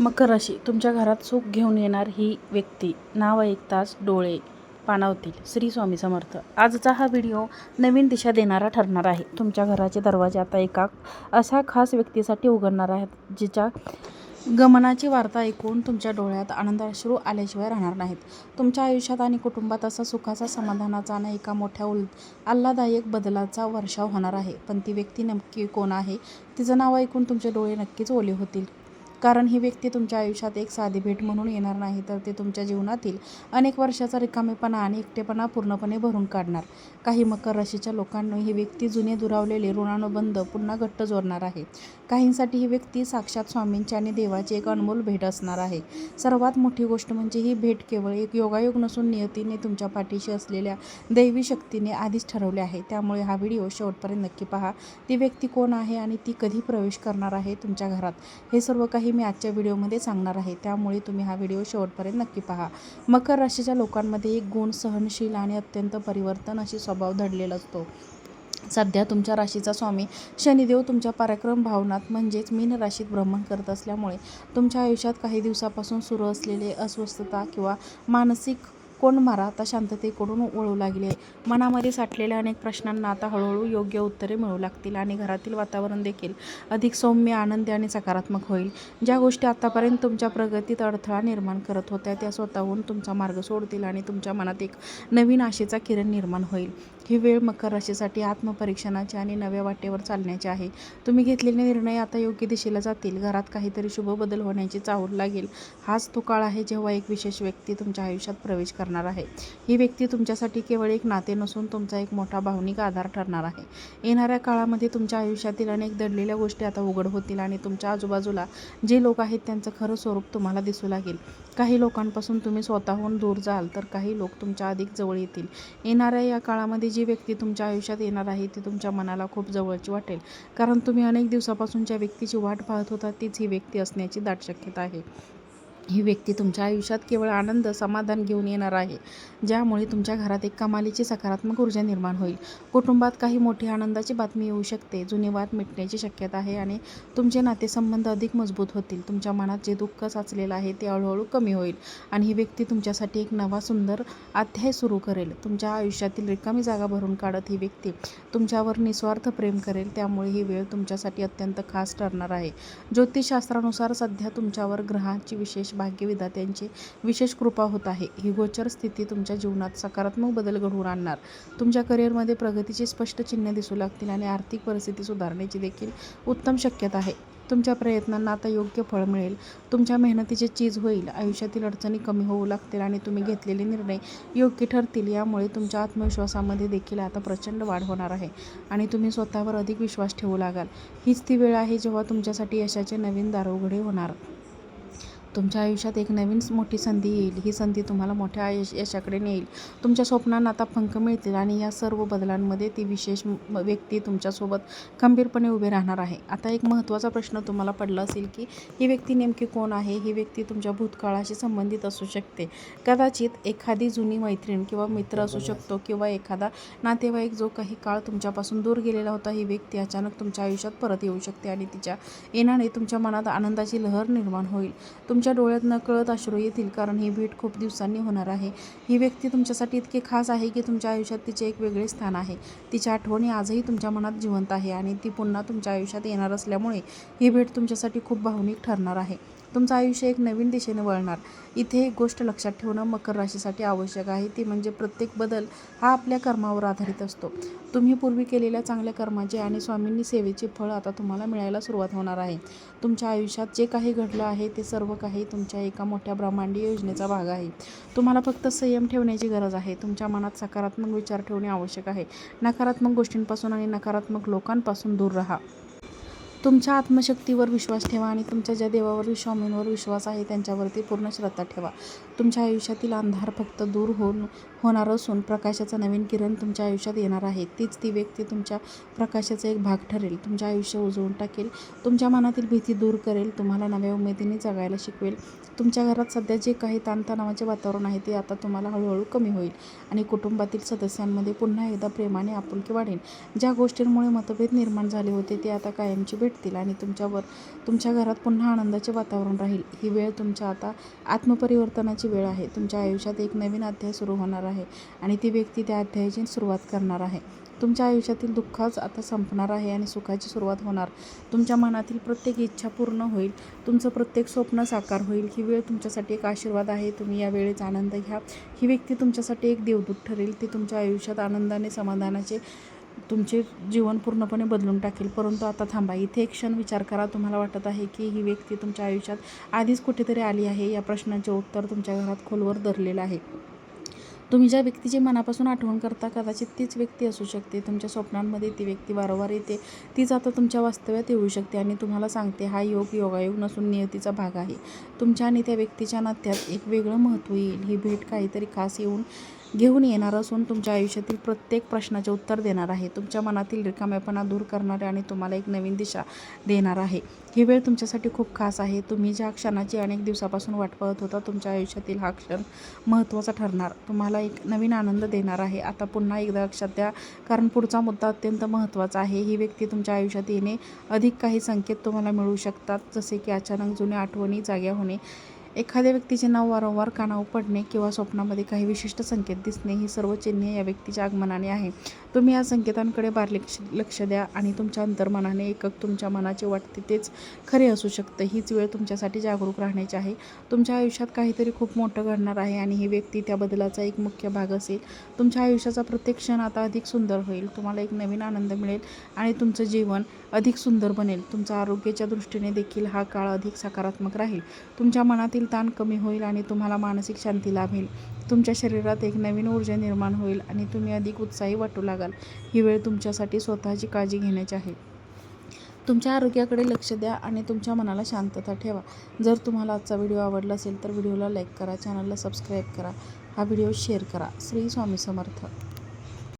मकर राशी, तुमच्या घरात सुख घेऊन येणार ही व्यक्ती नाव ऐकताच डोळे पाणावतील. श्री स्वामी समर्थ. आजचा हा व्हिडिओ नवीन दिशा देणारा ठरणार आहे. तुमच्या घराचे दरवाजे आता एका अशा खास व्यक्तीसाठी उघडणार आहेत, जिच्या गमनाची वार्ता ऐकून तुमच्या डोळ्यात आनंदाश्रू आल्याशिवाय राहणार नाहीत. तुमच्या आयुष्यात आणि कुटुंबात असा सुखाचा, समाधानाचा आणि एका मोठ्या आल्हाददायक बदलाचा वर्षाव होणार आहे. पण ती व्यक्ती नक्की कोण आहे? तिचं नाव ऐकून तुमचे डोळे नक्कीच ओले होतील. कारण ही व्यक्ती तुमच्या आयुष्यात एक साधी भेट म्हणून येणार नाही, तर ते तुमच्या जीवनातील अनेक वर्षाचा रिकामेपणा आणि एकटेपणा पूर्णपणे भरून काढणार. काही मकर राशीच्या लोकांना ही व्यक्ती जुने दुरावलेले ऋणानुबंध पुन्हा घट्ट जोडणार आहे. काहींसाठी ही व्यक्ती साक्षात स्वामींची आणि देवाची एक अनमोल भेट असणार आहे. सर्वात मोठी गोष्ट म्हणजे ही भेट केवळ एक योगायोग नसून नियतीने तुमच्या पाठीशी असलेल्या दैवी शक्तीने आधीच ठरवले आहे. त्यामुळे हा व्हिडिओ शेवटपर्यंत नक्की पहा. ती व्यक्ती कोण आहे आणि ती कधी प्रवेश करणार आहे तुमच्या घरात, हे सर्व काही मी आजच्या व्हिडिओमध्ये सांगणार आहे. त्यामुळे तुम्ही हा व्हिडिओ शेवटपर्यंत नक्की पहा. मकर राशीच्या लोकांमध्ये एक गुण, सहनशील आणि अत्यंत परिवर्तन अशी स्वभाव दडलेला असतो. सध्या तुमच्या राशीचा स्वामी शनिदेव तुमच्या पराक्रम भावनात म्हणजेच मीन राशीत भ्रमण करत असल्यामुळे तुमच्या आयुष्यात काही दिवसापासून सुरू असलेले अस्वस्थता किंवा मानसिक कोंडमारा आता शांततेकडून वळू लागले. मनामध्ये साठलेल्या अनेक प्रश्नांना आता हळूहळू योग्य उत्तरे मिळू लागतील आणि घरातील वातावरण देखील अधिक सौम्य, आनंदी आणि सकारात्मक होईल. ज्या गोष्टी आतापर्यंत तुमच्या प्रगतीत अडथळा निर्माण करत होत्या, त्या स्वतःहून तुमचा मार्ग सोडतील आणि तुमच्या मनात एक नवीन आशेचा किरण निर्माण होईल. ही वेळ मकर राशीसाठी आत्मपरीक्षणाची आणि नव्या वाटेवर चालण्याची आहे. तुम्ही घेतलेले निर्णय आता योग्य दिशेला जातील. घरात काहीतरी शुभ बदल होण्याची चाहूल लागेल. हाच तो काळ आहे जेव्हा एक विशेष व्यक्ती तुमच्या आयुष्यात प्रवेश करणार आहे. ही व्यक्ती तुमच्यासाठी केवळ एक नाते नसून तुमचा एक मोठा भावनिक आधार ठरणार आहे. येणाऱ्या काळामध्ये तुमच्या आयुष्यातील अनेक दडलेल्या गोष्टी आता उघड होतील आणि तुमच्या आजूबाजूला जे लोक आहेत त्यांचं खरं स्वरूप तुम्हाला दिसू लागेल. काही लोकांपासून तुम्ही स्वतःहून दूर जाल, तर काही लोक तुमच्या अधिक जवळ येतील. येणाऱ्या या काळामध्ये जी व्यक्ती तुमच्या आयुष्यात येणार आहे ती तुमच्या मनाला खूप जवळची वाटेल, कारण तुम्ही अनेक दिवसापासून ज्या व्यक्तीची वाट पाहत होता तीच ही व्यक्ती असण्याची दाट शक्यता आहे. ही व्यक्ती तुमच्या आयुष्यात केवळ आनंद, समाधान घेऊन येणार आहे, ज्यामुळे तुमच्या घरात एक कमालीची सकारात्मक ऊर्जा निर्माण होईल. कुटुंबात काही मोठी आनंदाची बातमी येऊ शकते. जुने वाद मिटण्याची शक्यता आहे आणि तुमचे नातेसंबंध अधिक मजबूत होतील. तुमच्या मनात जे दुःख साचलेलं आहे ते हळूहळू कमी होईल आणि ही व्यक्ती तुमच्यासाठी एक नवा सुंदर अध्याय सुरू करेल. तुमच्या आयुष्यातील रिकामी जागा भरून काढत ही व्यक्ती तुमच्यावर निस्वार्थ प्रेम करेल. त्यामुळे ही वेळ तुमच्यासाठी अत्यंत खास ठरणार आहे. ज्योतिषशास्त्रानुसार सध्या तुमच्यावर ग्रहांची विशेष भाग्यविधात्यांची विशेष कृपा होत आहे. ही गोचर स्थिती तुमच्या जीवनात सकारात्मक बदल घडवून आणणार. तुमच्या करिअरमध्ये प्रगतीची स्पष्ट चिन्हे दिसू लागतील आणि आर्थिक परिस्थिती सुधारण्याची देखील उत्तम शक्यता आहे. तुमच्या प्रयत्नांना आता योग्य फळ मिळेल. तुमच्या मेहनतीचे चीज होईल. आयुष्यातील अडचणी कमी होऊ लागतील आणि तुम्ही घेतलेले निर्णय योग्य ठरतील. यामुळे तुमच्या आत्मविश्वासामध्ये देखील आता प्रचंड वाढ होणार आहे आणि तुम्ही स्वतःवर अधिक विश्वास ठेवू लागाल. हीच ती वेळ आहे जेव्हा तुमच्यासाठी यशाचे नवीन दार उघडे होणार. तुमच्या आयुष्यात एक नवीन मोठी संधी येईल. ही संधी तुम्हाला मोठ्या यशाकडे नेईल. तुमच्या स्वप्नांना आता पंख मिळतील आणि या सर्व बदलांमध्ये ती विशेष व्यक्ती तुमच्यासोबत खंबीरपणे उभे राहणार आहे. आता एक महत्त्वाचा प्रश्न तुम्हाला पडला असेल की ही व्यक्ती नेमकी कोण आहे? ही व्यक्ती तुमच्या भूतकाळाशी संबंधित असू शकते. कदाचित एखादी जुनी मैत्रीण किंवा मित्र असू शकतो किंवा एखादा नातेवाईक जो काही काळ तुमच्यापासून दूर गेलेला होता. ही व्यक्ती अचानक तुमच्या आयुष्यात परत येऊ शकते आणि तिच्या येण्याने तुमच्या मनात आनंदाची लहर निर्माण होईल. तुमच्या डोळ्यात नकळत अश्रू येतील, कारण ही भेट खूप दिवसांनी होणार आहे. ही व्यक्ती तुमच्यासाठी इतकी खास आहे की तुमच्या आयुष्यात तिचे एक वेगळे स्थान आहे. तिच्या आठवणी आजही तुमच्या मनात जिवंत आहे आणि ती पुन्हा तुमच्या आयुष्यात येणार असल्यामुळे ही भेट तुमच्यासाठी खूप भावनिक ठरणार आहे. तुमचं आयुष्य एक नवीन दिशेने वळणार. इथे एक गोष्ट लक्षात ठेवणं मकर राशीसाठी आवश्यक आहे, ती म्हणजे प्रत्येक बदल हा आपल्या कर्मावर आधारित असतो. तुम्ही पूर्वी केलेल्या चांगल्या कर्माचे आणि स्वामींनी सेवेचे फळ आता तुम्हाला मिळायला सुरुवात होणार आहे. तुमच्या आयुष्यात जे काही घडलं आहे ते सर्व काही तुमच्या एका मोठ्या ब्रह्मांडीय योजनेचा भाग आहे. तुम्हाला फक्त संयम ठेवण्याची गरज आहे. तुमच्या मनात सकारात्मक विचार ठेवणे आवश्यक आहे. नकारात्मक गोष्टींपासून आणि नकारात्मक लोकांपासून दूर राहा. तुमच्या आत्मशक्तीवर विश्वास ठेवा आणि तुमच्या ज्या देवावर, स्वामींवर विश्वास आहे त्यांच्यावरती पूर्ण श्रद्धा ठेवा. तुमच्या आयुष्यातील अंधार फक्त दूर होणार असून प्रकाशाचा नवीन किरण तुमच्या आयुष्यात येणार आहे. तीच ती व्यक्ती तुमच्या प्रकाशाचा एक भाग ठरेल. तुमचे आयुष्य उजळून टाकेल. तुमच्या मनातील भीती दूर करेल. तुम्हाला नव्या उमेदीने जगायला शिकवेल. तुमच्या घरात सध्या जे काही ताणतणावाचे वातावरण आहे ते आता तुम्हाला हळूहळू कमी होईल आणि कुटुंबातील सदस्यांमध्ये पुन्हा एकदा प्रेमाने आपुलकी वाढेल. ज्या गोष्टींमुळे मतभेद निर्माण झाले होते ते आता कायमचे भेटतील आणि तुमच्या घरात पुन्हा आनंदाचे वातावरण राहील. ही वेळ तुमच्या आता आत्मपरिवर्तनाची वेळ आहे. तुमच्या आयुष्यात एक नवीन अध्याय सुरू होणार आहे आणि ती व्यक्ती त्या अध्यायाची सुरुवात करणार आहे. तुमच्या आयुष्यातील दुःखच आता संपणार आहे आणि सुखाची सुरुवात होणार. तुमच्या मनातील प्रत्येक इच्छा पूर्ण होईल. तुमचं प्रत्येक स्वप्न साकार होईल. ही वेळ तुमच्यासाठी एक आशीर्वाद आहे. तुम्ही या वेळेचा आनंद घ्या. ही व्यक्ती तुमच्यासाठी एक देवदूत ठरेल. ती तुमच्या आयुष्यात आनंदाने, समाधानाचे तुमचे जीवन पूर्णपणे बदलून टाकेल. परंतु आता थांबा. इथे एक क्षण विचार करा. तुम्हाला वाटत आहे की ही व्यक्ती तुमच्या आयुष्यात आधीच कुठेतरी आली आहे. या प्रश्नाचे उत्तर तुमच्या घरात खोलवर दडलेलं आहे. तुम्ही ज्या व्यक्तीची मनापासून आठवण करता कदाचित तीच व्यक्ती असू शकते. तुमच्या स्वप्नांमध्ये ती व्यक्ती वारंवार येते. तीच आता तुमच्या वास्तव्यात येऊ शकते आणि तुम्हाला सांगते, हा योगायोग नसून नियतीचा भाग आहे. तुमच्या आणि त्या व्यक्तीच्या नात्यात एक वेगळं महत्त्व येईल. ही भेट काहीतरी खास घेऊन येणार असून तुमच्या आयुष्यातील प्रत्येक प्रश्नाचे उत्तर देणार आहे. तुमच्या मनातील रिकामेपणा दूर करणारे आणि तुम्हाला एक नवीन दिशा देणार आहे. ही वेळ तुमच्यासाठी खूप खास आहे. तुम्ही ज्या क्षणाची अनेक दिवसापासून वाट पाहत होता, तुमच्या आयुष्यातील हा क्षण महत्त्वाचा ठरणार. तुम्हाला एक नवीन आनंद देणार आहे. आता पुन्हा एकदा लक्षात द्या, कारण पुढचा मुद्दा अत्यंत महत्त्वाचा आहे. ही व्यक्ती तुमच्या आयुष्यात येणे अधिक काही संकेत तुम्हाला मिळू शकतात, जसे की अचानक जुन्या आठवणी जाग्या होणे, एखाद्या व्यक्तीचे नाव वारंवार कानावर पडणे किंवा स्वप्नामध्ये काही विशिष्ट संकेत दिसणे. ही सर्व चिन्हे या व्यक्तीच्या आगमनाने आहे. तुम्ही या संकेतांकडे बारीक लक्ष द्या आणि तुमच्या अंतर्मनाने तुमच्या मनाचे वाटते तेच खरे असू शकतं. हीच वेळ तुमच्यासाठी जागरूक राहण्याची आहे. तुमच्या आयुष्यात काहीतरी खूप मोठं घडणार आहे आणि ही व्यक्ती त्या बदलाचा एक मुख्य भाग असेल. तुमच्या आयुष्याचा प्रत्येक क्षण आता अधिक सुंदर होईल. तुम्हाला एक नवीन आनंद मिळेल आणि तुमचं जीवन अधिक सुंदर बनेल. तुमच्या आरोग्याच्या दृष्टीने देखील हा काळ अधिक सकारात्मक राहील. तुमच्या मनातील ताण कमी होईल आणि तुम्हाला मानसिक शांती लाभेल. तुमच्या शरीरात एक नवीन ऊर्जा निर्माण होईल आणि तुम्ही अधिक उत्साही वाटू लागाल. ही वेळ तुमच्यासाठी स्वतःची काळजी घेण्याची आहे. तुमच्या आरोग्याकडे लक्ष द्या आणि तुमच्या मनाला शांतता ठेवा. जर तुम्हाला आजचा व्हिडिओ आवडला असेल तर व्हिडिओला लाईक करा, चॅनलला सबस्क्राईब करा, हा व्हिडिओ शेअर करा. श्री स्वामी समर्थ.